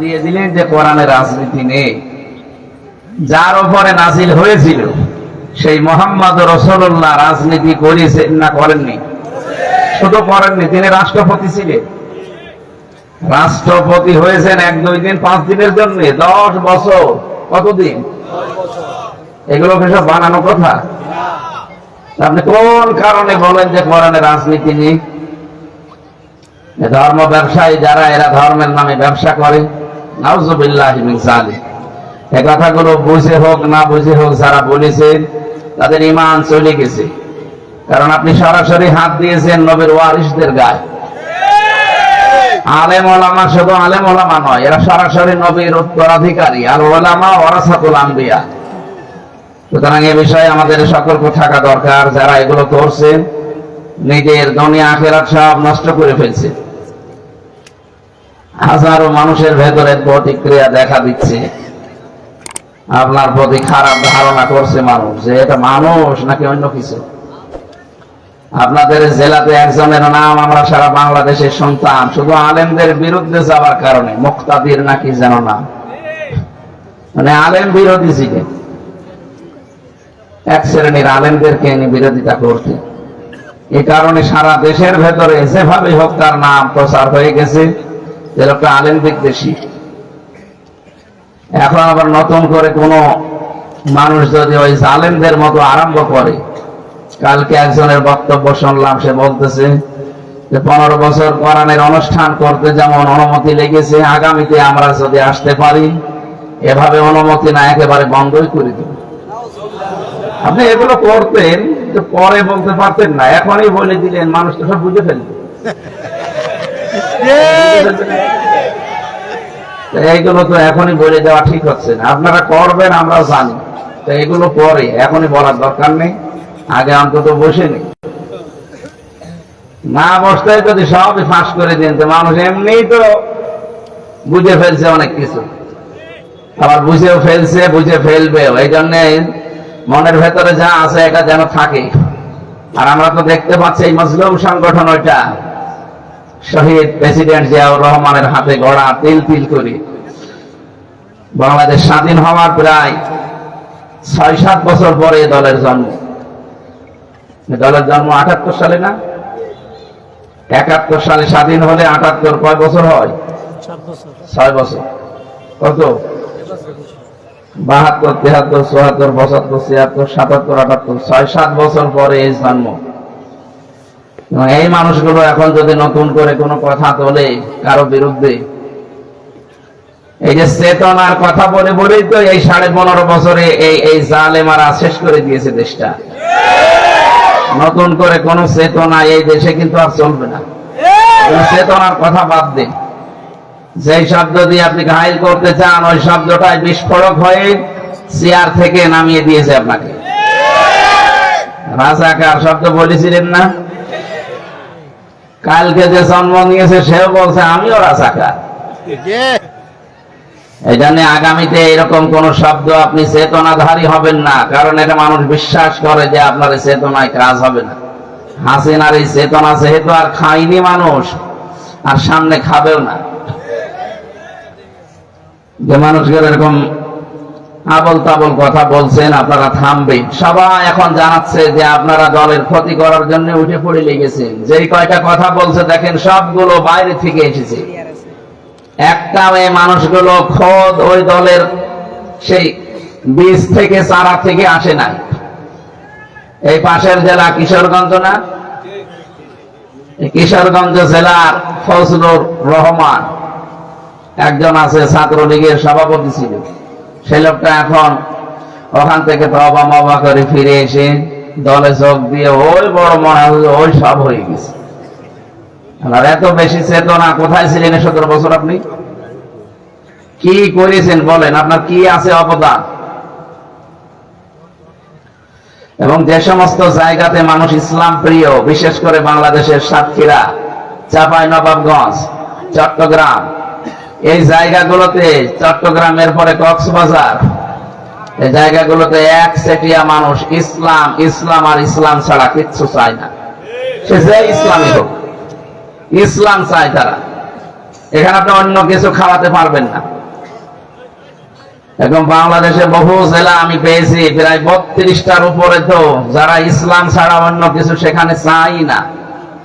দিয়ে দিলেন যে কোরআনে রাজনীতি নেই। যার উপরে নাজিল হয়েছিল সেই মুহাম্মদ রাসূলুল্লাহ রাজনীতি করেছেন না করেননি? শুধু করেননি, তিনি রাষ্ট্রপতি ছিলেন। রাষ্ট্রপতি হয়েছেন 1-2 দিন 5 দিনের জন্য, 10 বছর। কতদিন? এগুলো সব বানানো কথা। আপনি কোন কারণে বলেন যে কোরআনে রাজনীতি নেই? ধর্ম ব্যবসায়ী যারা, এরা ধর্মের নামে ব্যবসা করে, নাউযুবিল্লাহি মিন যালিক। এই কথাগুলো বুঝে হোক না বুঝে হোক যারা বলেছেন তাদের ঈমান চলে গেছে। কারণ আপনি সরাসরি হাত দিয়েছেন নবীর ওয়ারিসদের গায়ে। আলেম ওলামা শুধু আলেম ওলামা নয়, এরা সরাসরি নবীর উত্তরাধিকারী। আর ওলামা ওয়ারাসাতুল আম্বিয়া। সুতরাং এ বিষয়ে আমাদের সতর্ক থাকা দরকার। যারা এগুলো করছে নিজের দুনিয়া আখিরাত সব নষ্ট করে ফেলছে। হাজারো মানুষের ভেতরে প্রতিক্রিয়া দেখা দিচ্ছে, আপনার প্রতি খারাপ ধারণা করছে মানুষ যে এটা মানুষ নাকি অন্য কিছু। আপনাদের জেলাতে একজনের নাম আমরা সারা বাংলাদেশের সন্তান, শুধু আলেমদের বিরুদ্ধে যাওয়ার কারণে, মুক্তাদির নাকি যেন নাম, মানে আলেম বিরোধী ছিলেন। এক শ্রেণীর আলেমদেরকে এনে বিরোধিতা করতে, এই কারণে সারা দেশের ভেতরে যেভাবে হোক তার নাম প্রচার হয়ে গেছে যে লোকটা আলেম বিদ্বেষী। এখন আবার নতুন করে কোন মানুষ যদি ওই জালেমদের মতো আরম্ভ করে, কালকে একজনের বক্তব্য শুনলাম, সে বলতেছে যে 15 বছর কোরআনের অনুষ্ঠান করতে যেমন অনুমতি লেগেছে, আগামীতে আমরা যদি আসতে পারি এভাবে অনুমতি না একেবারে বন্ধই করে দেব। আপনি এগুলো করতেন, পরে বলতে পারতেন না, এখনই বলে দিলেন, মানুষ তো সব বুঝে ফেলবে। এইগুলো তো এখনই বলে দেওয়া ঠিক হচ্ছে না। আপনারা করবেন আমরাও জানি, তো এগুলো পরে, এখনই বলার দরকার নেই, আগে অন্তত বসে নেই। না বসতে যদি সবই ফাঁস করে দিন, তো মানুষ এমনিই তো বুঝে ফেলছে অনেক কিছু, আবার বুঝেও ফেলছে, বুঝে ফেলবেও। এই জন্য মনের ভেতরে যা আছে এটা যেন থাকে। আর আমরা তো দেখতে পাচ্ছি এই মজলুম সংগঠন, ওইটা শহীদ প্রেসিডেন্ট জিয়াউর রহমানের হাতে গড়া, তিল তিল করে বাংলাদেশ স্বাধীন হওয়ার প্রায় 6-7 বছর পরে দলের জন্ম। দলের জন্ম 78 সালে না? 71 সালে স্বাধীন হলে 78 কয় বছর হয়? 6 বছর। কত? 72, 73, 74, 75, 76, 77, 78, 6-7 বছর পরে এই জন্ম। এই মানুষগুলো এখন যদি নতুন করে কোনো কথা তোলে কারো বিরুদ্ধে, এই যে চেতনার কথা বলে বলেই তো এই 15.5 বছরে এই জালেমারা শেষ করে দিয়েছে দেশটা। নতুন করে কোন চেতনা এই দেশে কিন্তু আর চলবে না। চেতনার কথা বাদ দিন, যেই শব্দ দিয়ে আপনি ঘায়েল করতে চান ওই শব্দটাই বিস্ফোরক হয়ে চেয়ার থেকে নামিয়ে দিয়েছে আপনাকে। রাজাকার শব্দ বলেছিলেন না? কালকে যে জন্ম নিয়েছে সেও বলছে আমিও রাজাকার। এই জন্য আগামীতে এরকম কোন শব্দ আপনি চেতনাধারী হবেন না, কারণ এটা মানুষ বিশ্বাস করে যে আপনার চেতনায় কাজ হবে না। হাসিনার এই চেতনা যেহেতু আর খায়নি মানুষ, আর সামনে খাবেও না। যে মানুষগুলো এরকম আবল তাবল কথা বলছেন আপনারা থামবেন। সবাই এখন জানাচ্ছে যে আপনারা দলের ক্ষতি করার জন্য উঠে পড়ে লেগেছেন। যেই কয়টা কথা বলছে দেখেন সবগুলো বাইরে থেকে এসেছে। একটাও এই মানুষগুলো খোদ ওই দলের সেই বীজ থেকে, চারা থেকে আসে নাই। এই পাশের জেলা কিশোরগঞ্জ না? কিশোরগঞ্জ জেলার ফজলুর রহমান একজন আছে, ছাত্রলীগের সভাপতি ছিল। সেই লোকটা এখন ওখান থেকে তওবা মওবা করে ফিরে এসে দলে যোগ দিয়ে ওই বড় মনে হয় ওই সব হয়ে গেছে। আর এত বেশি চেতনা কোথায় ছিলেন 17 বছর? আপনি কি করেছেন বলেন? আপনার কি আছে অবদান? এবং যে সমস্ত জায়গাতে মানুষ ইসলাম প্রিয়, বিশেষ করে বাংলাদেশের সাতক্ষীরা, চাঁপাইনবাবগঞ্জ, চট্টগ্রাম, এই জায়গাগুলোতে, চট্টগ্রামের পরে কক্সবাজার, এই জায়গাগুলোতে একচেটিয়া মানুষ ইসলাম ইসলাম আর ইসলাম ছাড়া কিচ্ছু চায় না। সে যে ইসলামই হোক, ইসলাম চায় তারা। এখানে আপনি অন্য কিছু খাওয়াতে পারবেন না। এখন বাংলাদেশে বহু জেলা আমি পেয়েছি, প্রায় 32টার উপরে, তো যারা ইসলাম ছাড়া অন্য কিছু সেখানে চাই না,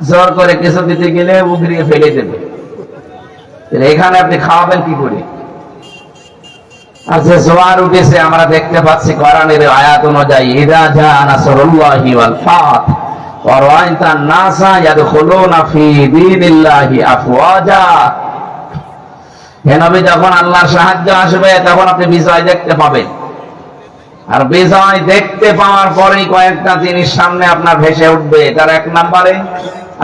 জোর করে কিছু দিতে গেলে উগরিয়ে ফেলে দেবে। এখানে আপনি খাওয়াবেন কি করে? আচ্ছা, জোয়ার উঠেছে, আমরা দেখতে পাচ্ছি কোরআনের আয়াত অনুযায়ী, ইযা জাআ নাসরুল্লাহি ওয়াল ফাত ওয়া রাআইতান নাসা ইয়াদখুলুনা ফি দীনিল্লাহি আফওয়াজা। হে নবী, যখন আল্লাহর সাহায্য আসবে তখন আপনি বিজয় দেখতে পাবেন। আর বিজয় দেখতে পাওয়ার পরেই কয়েকটা জিনিস সামনে আপনার ভেসে উঠবে। তার এক নম্বরে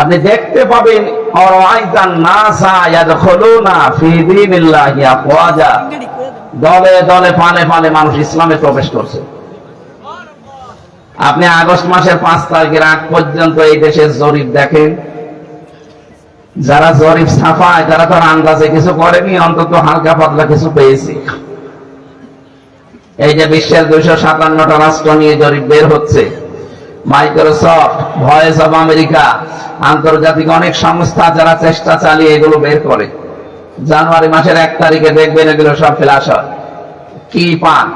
আপনি দেখতে পাবেন আরাআইতান নাসা ইয়াদখুলুনা ফি দীনিল্লাহি আফওয়াজা, দলে দলে পালে পালে মানুষ ইসলামে প্রবেশ করছে। আপনি আগস্ট মাসের 5 তারিখের আগ পর্যন্ত এই দেশের জরিপ দেখেন, যারা জরিপ ছাপায় তারা তো আন্দাজে কিছু করেনি, অন্তত হালকা পাতলা কিছু পেয়েছে। এই যে বিশ্বের 257টা রাষ্ট্র নিয়ে জরিপ বের হচ্ছে, মাইক্রোসফট, ভয়েস অব আমেরিকা, আন্তর্জাতিক অনেক সংস্থা যারা চেষ্টা চালিয়ে এগুলো বের করে। জানুয়ারি মাসের 1 তারিখে দেখবেন এগুলো সব ফ্ল্যাশ হয়। কি পান?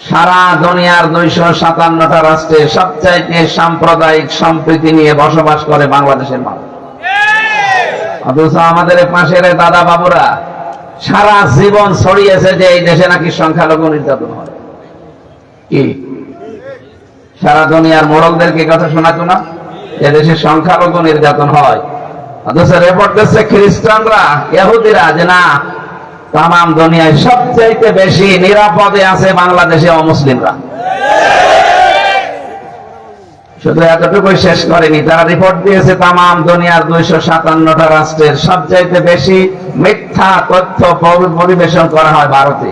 সারা দুনিয়ার 257টা রাষ্ট্রে সবচাইতে সাম্প্রদায়িক সম্প্রীতি নিয়ে বসবাস করে বাংলাদেশের মানুষ। অথচ আমাদের পাশের দাদা বাবুরা সারা জীবন ছড়িয়েছে যে এই দেশে নাকি সংখ্যালঘু নির্যাতন হয়। কি সারা দুনিয়ার মোড়লদেরকে কথা শোনাতো না এদেশে সংখ্যালঘু নির্যাতন হয়? অথচ রিপোর্ট দিচ্ছে খ্রিস্টানরা, ইহুদিরা, যে না, তামাম দুনিয়ায় সবচাইতে বেশি নিরাপদে আছে বাংলাদেশে অমুসলিমরা। শুধু এতটুকুই শেষ করেনি, তারা রিপোর্ট দিয়েছে তামাম দুনিয়ার 257টা রাষ্ট্রের সবচাইতে বেশি মিথ্যা তথ্য পরিবেশন করা হয় ভারতে।